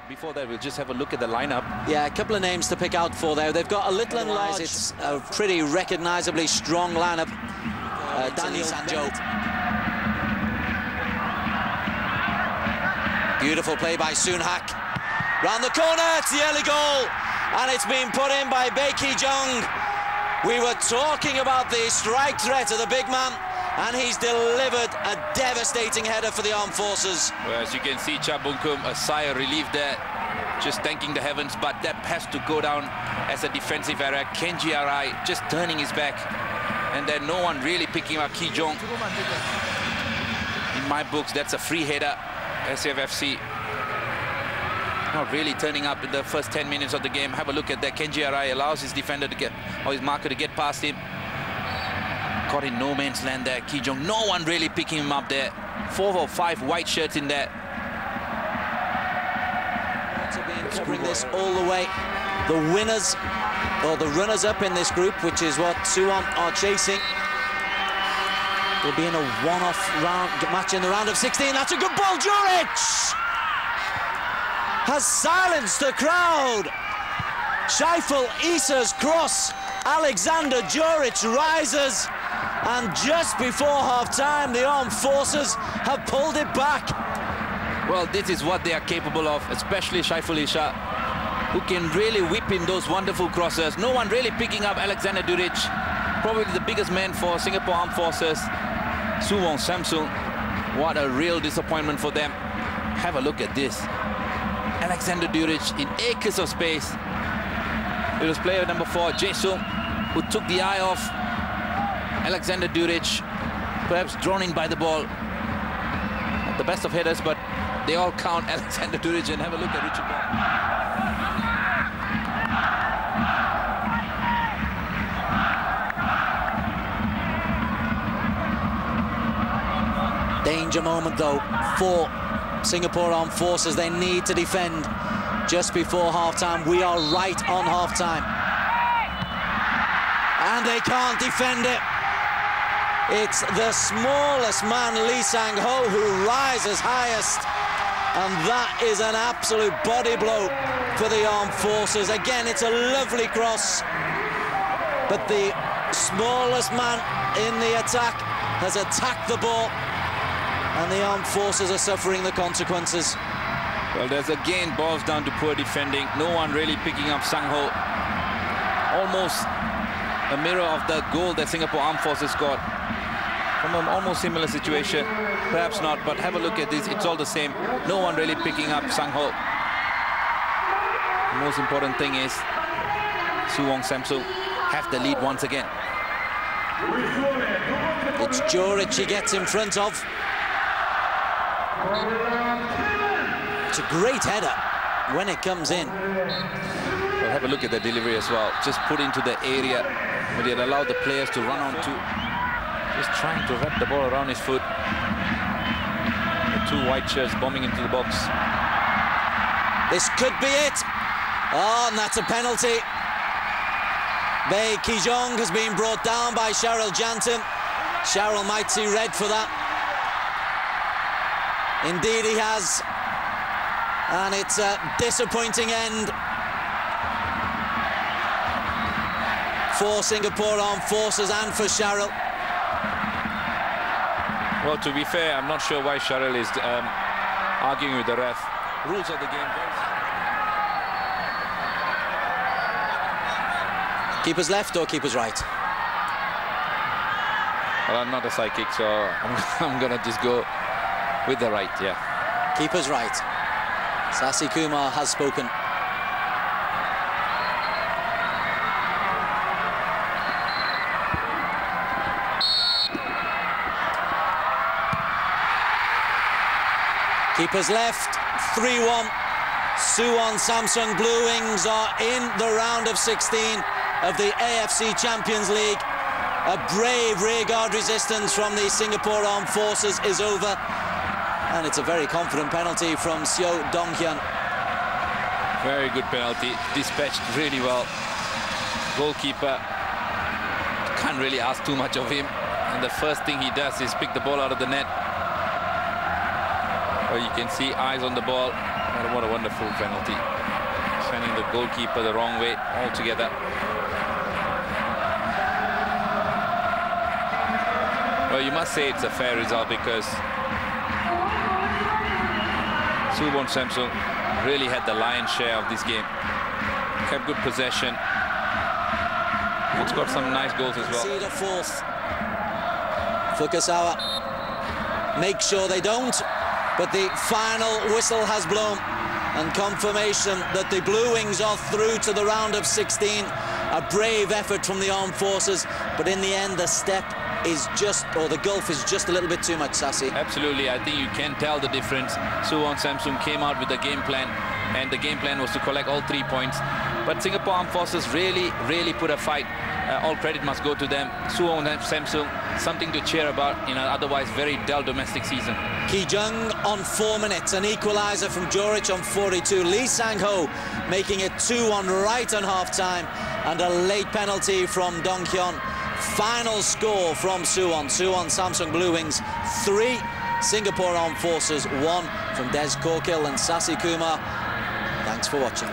Before that, we'll just have a look at the lineup. Yeah, a couple of names to pick out for there. They've got a little and large. It's a pretty recognisably strong lineup. Daniel Sanjo. Beautiful play by Soon-Hak. Round the corner, it's the early goal. And it's been put in by Ki-Jong. We were talking about the strike threat of the big man, and he's delivered a devastating header for the armed forces. Well, as you can see, Cha Bung-kum, a sigh of relief there, just thanking the heavens, but that has to go down as a defensive error. Kenji Arai just turning his back, and then no one really picking up Ki-Jong. In my books, that's a free header. SAFFC not really turning up in the first 10 minutes of the game. Have a look at that. Kenji Arai allows his defender to get, or his marker to get past him. Caught in no man's land there. Ki-Jong, no one really picking him up there. 4 or 5 white shirts in there. Covering this all the way. The winners, or the runners-up in this group, which is what Suwon are chasing, will be in a one-off round match in the round of 16. That's a good ball. Duric has silenced the crowd. Shaiful Issa's cross. Alexander Duric rises, and just before half-time, the armed forces have pulled it back. Well, this is what they are capable of, especially Shaiful Issa, who can really whip in those wonderful crosses. No one really picking up Alexander Duric, probably the biggest man for Singapore Armed Forces. Suwon Samsung, what a real disappointment for them. Have a look at this. Alexander Duric in acres of space. It was player number 4, Jae-sung, who took the eye off Alexander Duric, perhaps drawn in by the ball. Not the best of headers, but they all count Alexander Duric. And have a look at Richard Bond. Danger moment, though, for Singapore Armed Forces. They need to defend just before half-time. We are right on half-time. And they can't defend it. It's the smallest man, Lee Sang-ho, who rises highest. And that is an absolute body blow for the armed forces. Again, it's a lovely cross. But the smallest man in the attack has attacked the ball. And the armed forces are suffering the consequences. Well, there's again balls down to poor defending. No one really picking up Sang-ho. Almost a mirror of the goal that Singapore Armed Forces got from an almost similar situation. Perhaps not, but have a look at this. It's all the same. No one really picking up Sang-ho. The most important thing is Suwon Samsung have the lead once again. It's Duric he gets in front of. It's a great header when it comes in. Well, have a look at the delivery as well. Just put into the area where they allow the players to run onto. Just trying to wrap the ball around his foot. The 2 white shirts bombing into the box. This could be it. Oh, and that's a penalty. Ki-Jong has been brought down by Cheryl Janton. Cheryl might see red for that. Indeed he has. And it's a disappointing end for Singapore Armed Forces and for Cheryl. Well, to be fair, I'm not sure why Cheryl is arguing with the ref. Rules of the game. Keeper's left or keeper's right? Well, I'm not a psychic, so I'm gonna just go with the right, yeah. Keeper's right. Sasi Kumar has spoken. Keeper's left, 3-1. Suwon Samsung Bluewings are in the round of 16 of the AFC Champions League. A brave rearguard resistance from the Singapore Armed Forces is over. And it's a very confident penalty from Seo Dong-Hyeon. Very good penalty, dispatched really well. Goalkeeper, can't really ask too much of him. And the first thing he does is pick the ball out of the net. Well, you can see eyes on the ball. What a wonderful penalty. Sending the goalkeeper the wrong way altogether. Well, you must say it's a fair result because Suwon Samsung really had the lion's share of this game. Kept good possession. It's got some nice goals as well. See the fourth. Fukasawa. Make sure they don't, but the final whistle has blown, and confirmation that the Blue Wings are through to the round of 16. A brave effort from the armed forces, but in the end the step is just, or the gulf is just a little bit too much, Sassy. Absolutely, I think you can tell the difference. Suwon Samsung came out with a game plan, and the game plan was to collect all 3 points. But Singapore Armed Forces really put a fight. All credit must go to them. Suwon Samsung, something to cheer about in an otherwise very dull domestic season. Ki-Jong on 4 minutes, an equaliser from Duric on 42. Lee Sang-ho making it 2-1 right on half-time, and a late penalty from Dong-Hyeon. Final score from Suwon Samsung Blue Wings 3, Singapore Armed Forces 1. From Des Korkil and Sassy Kumar, thanks for watching.